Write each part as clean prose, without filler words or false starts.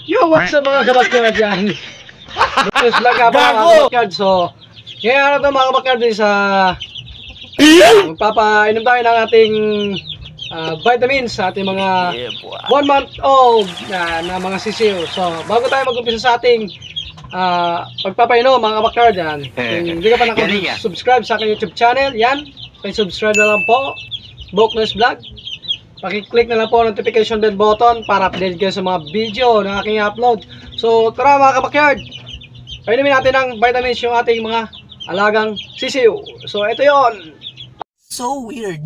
Yo, what's up mga kabakyard dyan? Bukas vlog nga ba mga kabakyard? So, ngayon araw ito mga kabakyard sa magpapainom tayo ng ating vitamins sa ating mga 1 month old na mga sisiw. So, bago tayo mag-umpisa sa ating pagpapainom mga kabakyard yan, kung hindi ka pa nakasubscribe sa aking YouTube channel, yan, subscribe na lang po, Boknos Vlog. Paki-click na lang po ang notification bell button para update kayo sa mga video na aking upload. So tara mga kabakyard, painumin natin ng vitamins yung ating mga alagang sisiw. So ito yon. So weird.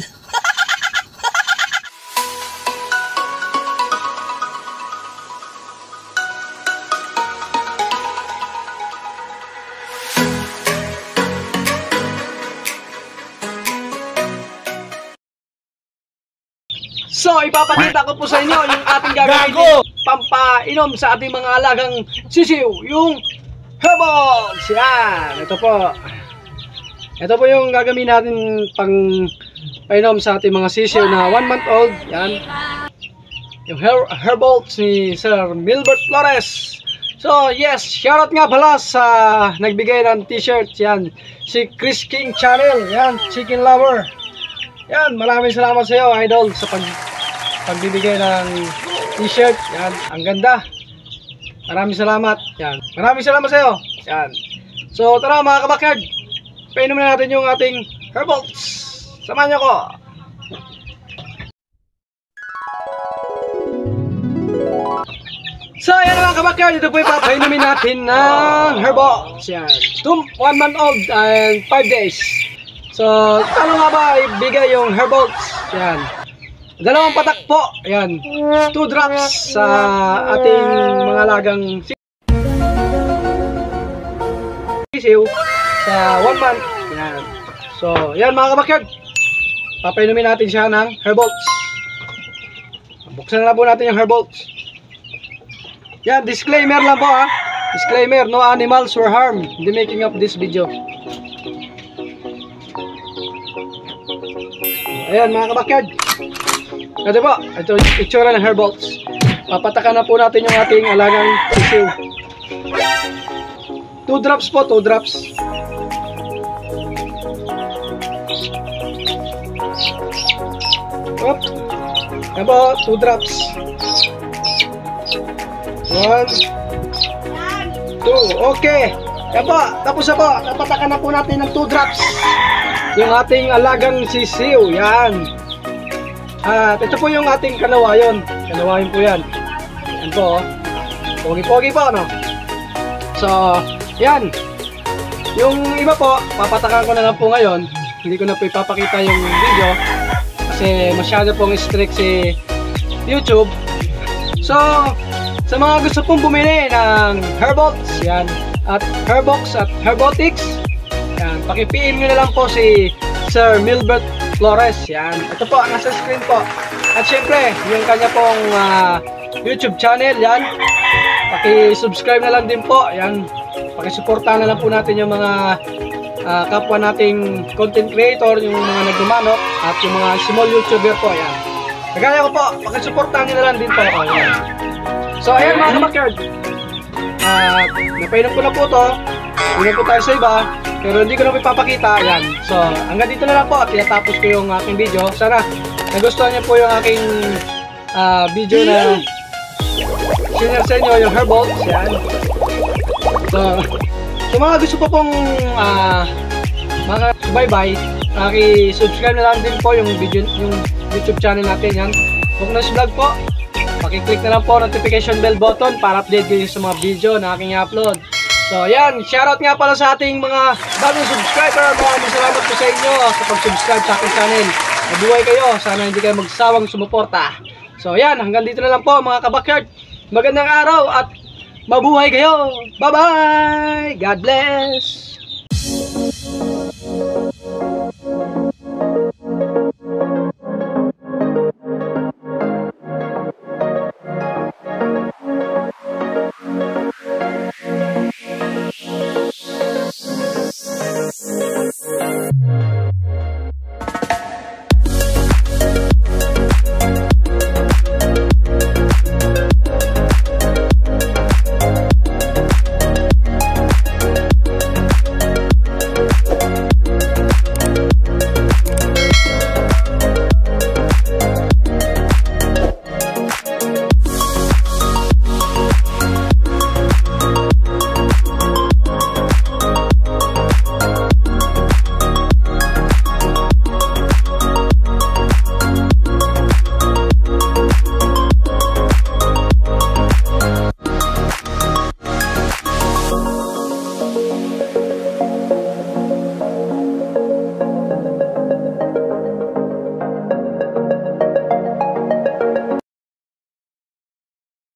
So, ipapakita ko po sa inyo yung ating gagawin pampainom sa ating mga alagang sisiw, yung herbals. Yan, ito po. Ito po yung gagawin natin pang painom sa ating mga sisiw na 1 month old. Yan. Yung herbals ni Sir Milbert Flores. So, yes, shoutout nga pala sa nagbigay ng t-shirt. Yan, si Chris King Channel. Yan, Chicken Lover. Yan, maraming salamat sa iyo, idol, sa pagbibigay ng t-shirt. Yan, ang ganda. Maraming salamat. Yan, maraming salamat sa iyo. Yan. So, tara mga kabakyard, painumin natin yung ating herbals. Samahan niyo ko. So, yan mga kabakyard, ito po ipapainumin natin ng herbals. Yan, 1 month old and 5 days. So, paano nga ba ibigay yung herbals? Yan. 2 patak po. Yan. 2 drops sa ating mga lagang sisiw sa 1 month. Yan. So, yan mga kabakyard. Papainumin natin siya ng herbals. Buksan na po natin yung herbals. Yan, disclaimer lang po ha. Disclaimer, no animals were harmed in the making of this video. Ayan mga kabakyard, ito po, ito yung itsura ng herbals. Papatakan na po natin yung ating alagang sisiw. 2 drops po, 2 drops. Oop. Ayan po, 2 drops. 1, 2, okay. Ayan po, tapos na po, napatakan na po natin ng 2 drops yung ating alagang sisiw. Yan. At ito po yung ating kanawayon. Kanawayon po yan. Yan po. Pogi-pogi po, no? So, yan. Yung iba po, papatakan ko na lang po ngayon. Hindi ko na po ipapakita yung video kasi masyado pong strict si YouTube. So, sa mga gusto pong bumili ng herbals, yan, at herbox at herbotics, yan, paki-PM nyo na lang po si Sir Milbert Flores. Yan, ito po, nasa screen po. At syempre, yung kanya pong YouTube channel, yan, paki-subscribe na lang din po. Yan, paki-suportahan na lang po natin yung mga kapwa nating content creator, yung mga nagdumanok at yung mga small YouTuber po. Yan, kagaya ko po, paki-suportahan nyo na lang din po ako. Yan. So ayan mga kabakyard, napainom ko na po to. Hindi po tayo sa iba, pero hindi ko na ipapakita. Yan. So, hanggang dito na lang po. Tinatapos ko yung aking video. Sana nagustuhan niyo po yung aking video na sinare sa inyo yung herbals. Yan. So, mga gusto po pong mga bye-bye, subscribe na lang din po yung video, yung YouTube channel natin. Yan, Boknos Vlog po. Paki-click na lang po notification bell button para update kayo sa mga video na aking upload. So yan, shoutout nga pala sa ating mga bagong subscriber. Maraming salamat po sa inyo sa pag-subscribe sa aking channel. Mabuhay kayo, sana hindi kayo magsawang sumuporta. So yan, hanggang dito na lang po mga kabakyard. Magandang araw at mabuhay kayo. Bye bye, God bless.